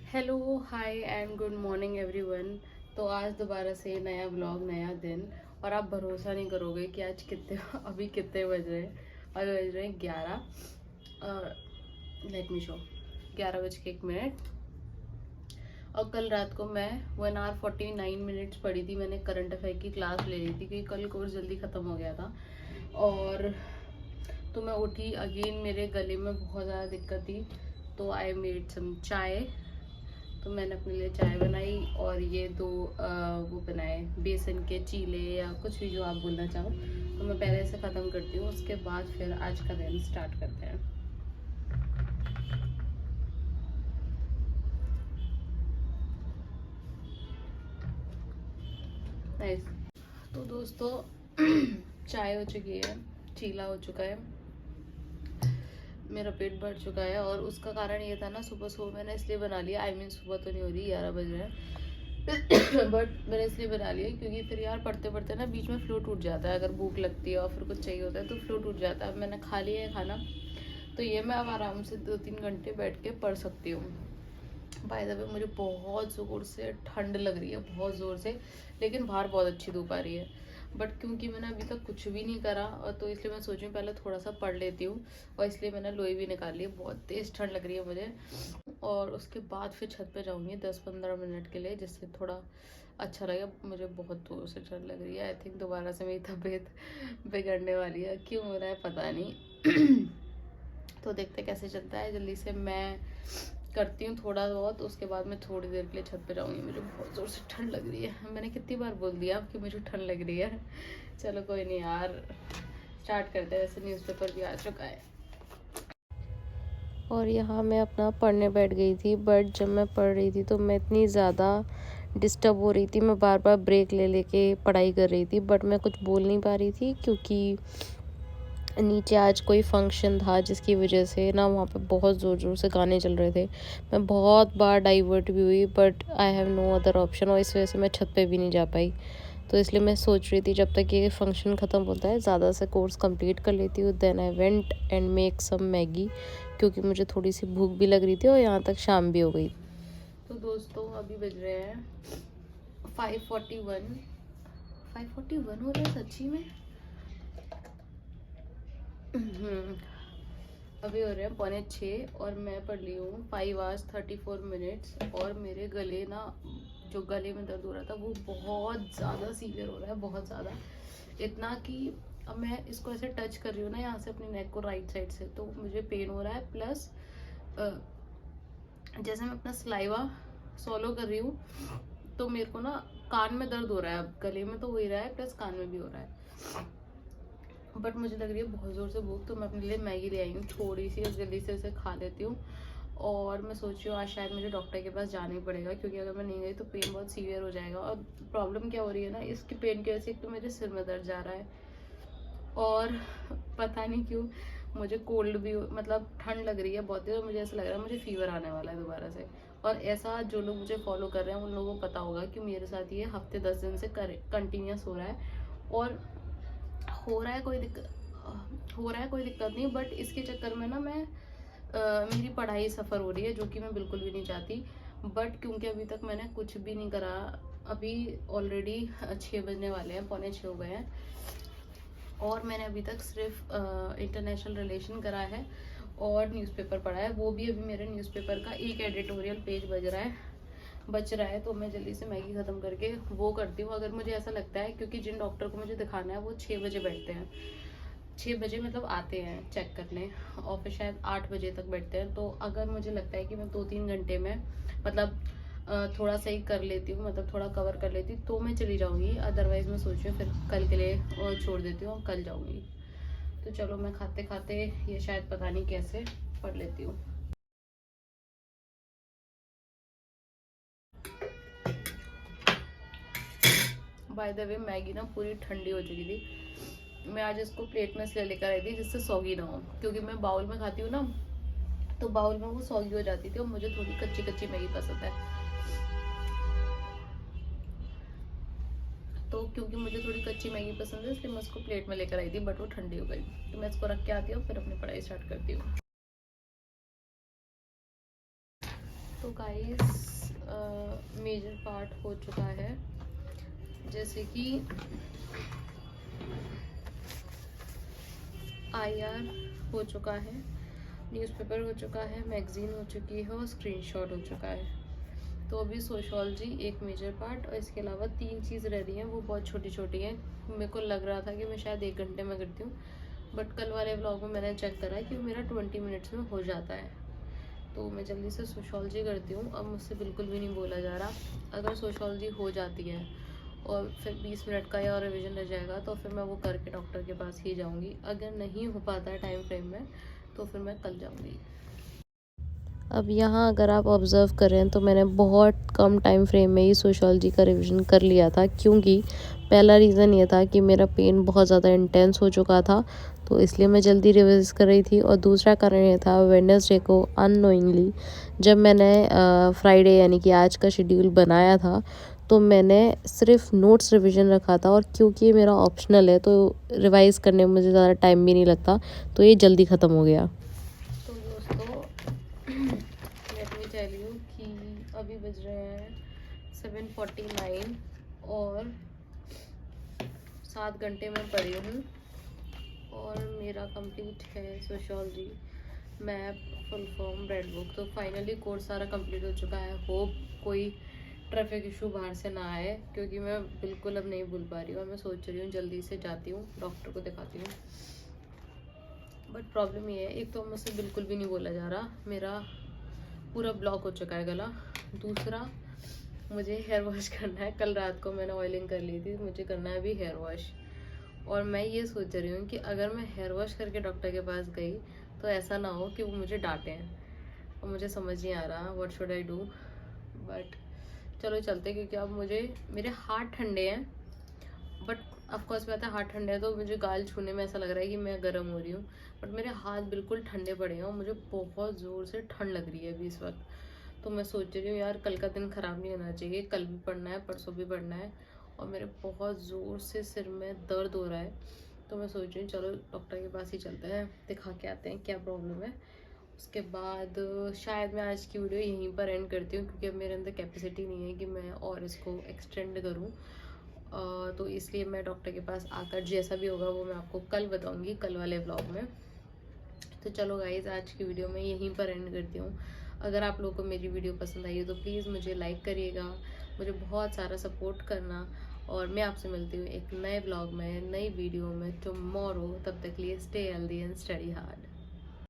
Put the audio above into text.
Hello hi and good morning everyone. तो आज दोबारा से नया व्लॉग नया दिन। और आप भरोसा नहीं करोगे कि आज कितने अभी कितने बज रहे हैं। अभी बज रहे हैं 11। लेट मी शो 11 बज के 1 मिनट। और कल रात को मैं 1 आवर 49 मिनट्स पढ़ी थी। मैंने करंट अफेयर की क्लास ले ली थी क्योंकि कल कोर्स जल्दी ख़त्म हो गया था। और तो मैं उठी अगेन, मेरे गले में बहुत ज़्यादा दिक्कत थी। तो आई मेड सम चाय। तो मैंने अपने लिए चाय बनाई और ये दो वो बनाए बेसन के चीले या कुछ भी जो आप बोलना चाहो। तो मैं पहले से ख़त्म करती हूँ, उसके बाद फिर आज का दिन स्टार्ट करते हैं। नाइस। तो दोस्तों चाय हो चुकी है, चीला हो चुका है, मेरा पेट भर चुका है। और उसका कारण ये था ना, सुबह सुबह मैंने इसलिए बना लिया, आई मीन सुबह तो नहीं हो रही, 11 बज रहे हैं बट मैंने इसलिए बना लिया क्योंकि फिर यार पढ़ते पढ़ते ना बीच में फ्लो टूट जाता है। अगर भूख लगती है और फिर कुछ चाहिए होता है तो फ्लो टूट जाता है। अब मैंने खा लिया है खाना, तो ये मैं अब आराम से 2-3 घंटे बैठ के पढ़ सकती हूँ। बाय द वे मुझे बहुत ज़ोर से ठंड लग रही है, बहुत ज़ोर से। लेकिन बाहर बहुत अच्छी धूप आ रही है। बट क्योंकि मैंने अभी तक कुछ भी नहीं करा, और तो इसलिए मैं सोच रही हूँ पहले थोड़ा सा पढ़ लेती हूँ। और इसलिए मैंने लोई भी निकाल ली है, बहुत तेज़ ठंड लग रही है मुझे। और उसके बाद फिर छत पे जाऊँगी 10-15 मिनट के लिए, जिससे थोड़ा अच्छा लगेगा। मुझे बहुत दूर से ठंड लग रही है। आई थिंक दोबारा से मेरी तबीयत बिगड़ने वाली है, क्यों हो रहा है पता नहीं तो देखते कैसे चलता है। जल्दी से मैं करती हूँ थोड़ा बहुत, उसके बाद मैं थोड़ी देर के लिए छत पे जाऊँगी। मुझे बहुत ज़ोर से ठंड लग रही है। मैंने कितनी बार बोल दिया कि मुझे ठंड लग रही है। चलो कोई नहीं यार, स्टार्ट करते हैं। वैसे न्यूज़पेपर भी आ चुका है। और यहाँ मैं अपना पढ़ने बैठ गई थी, बट जब मैं पढ़ रही थी तो मैं इतनी ज़्यादा डिस्टर्ब हो रही थी। मैं बार बार ब्रेक ले लेके पढ़ाई कर रही थी, बट मैं कुछ बोल नहीं पा रही थी क्योंकि नीचे आज कोई फंक्शन था, जिसकी वजह से ना वहाँ पे बहुत ज़ोर ज़ोर से गाने चल रहे थे। मैं बहुत बार डाइवर्ट भी हुई, but I have no other option, और इस वजह से मैं छत पे भी नहीं जा पाई। तो इसलिए मैं सोच रही थी जब तक ये फंक्शन ख़त्म होता है ज़्यादा से कोर्स कंप्लीट कर लेती हूँ। Then I went and make some Maggi, क्योंकि मुझे थोड़ी सी भूख भी लग रही थी और यहाँ तक शाम भी हो गई। तो दोस्तों अभी बज रहे हैं 5:41। 5:41 हो रहा है सच्ची में। अभी हो रहे हैं 5:45 और मैं पढ़ ली हूँ 5 hours 34 minutes। और मेरे गले ना, जो गले में दर्द हो रहा था वो बहुत ज़्यादा सीवियर हो रहा है, बहुत ज़्यादा। इतना कि अब मैं इसको ऐसे टच कर रही हूँ ना यहाँ से अपनी नेक को राइट साइड से, तो मुझे पेन हो रहा है। प्लस जैसे मैं अपना सलाइवा सॉलो कर रही हूँ तो मेरे को ना कान में दर्द हो रहा है। अब गले में तो हो ही रहा है, प्लस कान में भी हो रहा है। बट मुझे लग रही है बहुत ज़ोर से भूख, तो मैं अपने लिए मैगी ले आई हूँ थोड़ी सी, जल्दी से इसे खा लेती हूँ। और मैं सोच रही हूँ आज शायद मुझे डॉक्टर के पास जाना ही पड़ेगा, क्योंकि अगर मैं नहीं गई तो पेन बहुत सीवियर हो जाएगा। और प्रॉब्लम क्या हो रही है ना, इसकी पेन की वजह से एक तो मेरे सिर में दर्द जा रहा है, और पता नहीं क्यों मुझे कोल्ड भी, मतलब ठंड लग रही है बहुत तेज, और मुझे ऐसा लग रहा है मुझे फीवर आने वाला है दोबारा से। और ऐसा जो लोग मुझे फॉलो कर रहे हैं उन लोगों को पता होगा कि मेरे साथ ये हफ्ते 10 दिन से कंटिन्यूस हो रहा है। और हो रहा है कोई दिक्कत नहीं, बट इसके चक्कर में ना मैं मेरी पढ़ाई सफ़र हो रही है, जो कि मैं बिल्कुल भी नहीं चाहती। बट क्योंकि अभी तक मैंने कुछ भी नहीं करा, अभी ऑलरेडी 6 बजने वाले हैं, 5:45 हो गए हैं, और मैंने अभी तक सिर्फ इंटरनेशनल रिलेशन करा है और न्यूज़पेपर पढ़ा है। वो भी अभी मेरे न्यूज़पेपर का एक एडिटोरियल पेज बच रहा है। तो मैं जल्दी से मैगी ख़त्म करके वो करती हूँ। अगर मुझे ऐसा लगता है, क्योंकि जिन डॉक्टर को मुझे दिखाना है वो 6 बजे बैठते हैं, 6 बजे मतलब आते हैं चेक करने, और फिर शायद 8 बजे तक बैठते हैं। तो अगर मुझे लगता है कि मैं 2-3 घंटे में मतलब थोड़ा सही कर लेती हूँ, मतलब थोड़ा कवर कर लेती हूँ, तो मैं चली जाऊँगी। अदरवाइज़ मैं सोच रही हूँ फिर कल के लिए और छोड़ देती हूँ और कल जाऊँगी। तो चलो मैं खाते खाते ये शायद पता नहीं कैसे पढ़ लेती हूँ। बाय द वे मैगी ना पूरी ठंडी हो चुकी थी। मैं आज इसको प्लेट में इसलिए लेकर आई थी जिससे सौगी ना हो, क्योंकि मैं बाउल में खाती हूँ ना, तो बाउल में वो सौगी हो जाती थी, और मुझे थोड़ी कच्ची कच्ची मैगी पसंद है। तो क्योंकि मुझे थोड़ी कच्ची मैगी पसंद है, इसलिए मैं उसको प्लेट में लेकर आई थी, बट वो ठंडी हो गई। तो मैं इसको रख के आती हूँ, फिर अपनी पढ़ाई स्टार्ट करती हूँ। तो गाइस मेजर पार्ट हो चुका है, जैसे कि IR हो चुका है, न्यूज़पेपर हो चुका है, मैगज़ीन हो चुकी है और स्क्रीनशॉट हो चुका है। तो अभी सोशियोलॉजी एक मेजर पार्ट और इसके अलावा 3 चीज़ रह रही हैं, वो बहुत छोटी छोटी हैं। मेरे को लग रहा था कि मैं शायद 1 घंटे में करती हूँ, बट कल वाले व्लॉग में मैंने चेक करा कि मेरा 20 मिनट्स में हो जाता है। तो मैं जल्दी से सोशियोलॉजी करती हूँ। अब मुझसे बिल्कुल भी नहीं बोला जा रहा। अगर सोशियोलॉजी हो जाती है और फिर 20 मिनट का या रिवीजन रह जाएगा तो फिर मैं वो करके डॉक्टर के पास ही जाऊँगी। अगर नहीं हो पाता है टाइम फ्रेम में तो फिर मैं कल जाऊँगी। अब यहाँ अगर आप ऑब्ज़र्व करें तो मैंने बहुत कम टाइम फ्रेम में ही सोशियोलॉजी का रिवीजन कर लिया था, क्योंकि पहला रीज़न ये था कि मेरा पेन बहुत ज़्यादा इंटेंस हो चुका था, तो इसलिए मैं जल्दी रिवाइज़ कर रही थी। और दूसरा कारण ये था, वेडनेसडे को अननोइंगली जब मैंने फ्राइडे यानी कि आज का शेड्यूल बनाया था, तो मैंने सिर्फ नोट्स रिवीजन रखा था, और क्योंकि ये मेरा ऑप्शनल है तो रिवाइज़ करने में मुझे ज़्यादा टाइम भी नहीं लगता, तो ये जल्दी ख़त्म हो गया। तो दोस्तों लेट मी टेल यू कि अभी बज रहे हैं 7:49 और 7 घंटे में पढ़ी हूँ और मेरा कंप्लीट है sociology, map, full form, red book. तो फाइनली कोर्स सारा कंप्लीट हो चुका है। होप कोई ट्रैफिक इशू बाहर से ना आए, क्योंकि मैं बिल्कुल अब नहीं भूल पा रही हूँ और मैं सोच रही हूँ जल्दी से जाती हूँ, डॉक्टर को दिखाती हूँ। बट प्रॉब्लम ये है, एक तो मुझसे बिल्कुल भी नहीं बोला जा रहा, मेरा पूरा ब्लॉक हो चुका है गला। दूसरा, मुझे हेयर वॉश करना है। कल रात को मैंने ऑयलिंग कर ली थी, मुझे करना है अभी हेयर वॉश। और मैं ये सोच रही हूँ कि अगर मैं हेयर वॉश करके डॉक्टर के पास गई तो ऐसा ना हो कि वो मुझे डांटें, और मुझे समझ नहीं आ रहा what should I do. But चलो चलते, क्योंकि अब मेरे हाथ ठंडे हैं। बट ऑफकोर्स बात है, हाथ ठंडे हैं तो मुझे गाल छूने में ऐसा लग रहा है कि मैं गर्म हो रही हूँ, बट मेरे हाथ बिल्कुल ठंडे पड़े हैं और मुझे बहुत ज़ोर से ठंड लग रही है अभी इस वक्त। तो मैं सोच रही हूँ यार, कल का दिन ख़राब नहीं होना चाहिए, कल भी पढ़ना है, परसों भी पढ़ना है, और मेरे बहुत ज़ोर से सिर में दर्द हो रहा है। तो मैं सोच रही हूँ चलो डॉक्टर के पास ही चलते हैं, दिखा के आते हैं क्या प्रॉब्लम है। उसके बाद शायद मैं आज की वीडियो यहीं पर एंड करती हूँ, क्योंकि अब मेरे अंदर कैपेसिटी नहीं है कि मैं और इसको एक्सटेंड करूँ। तो इसलिए मैं डॉक्टर के पास आकर जैसा भी होगा वो मैं आपको कल बताऊँगी, कल वाले व्लॉग में। तो चलो गाइज़, आज की वीडियो मैं यहीं पर एंड करती हूँ। अगर आप लोगों को मेरी वीडियो पसंद आई हो तो प्लीज़ मुझे लाइक करिएगा, मुझे बहुत सारा सपोर्ट करना। और मैं आपसे मिलती हूँ एक नए ब्लॉग में, नई वीडियो में टुमारो। तब तक लिए stay healthy and study hard.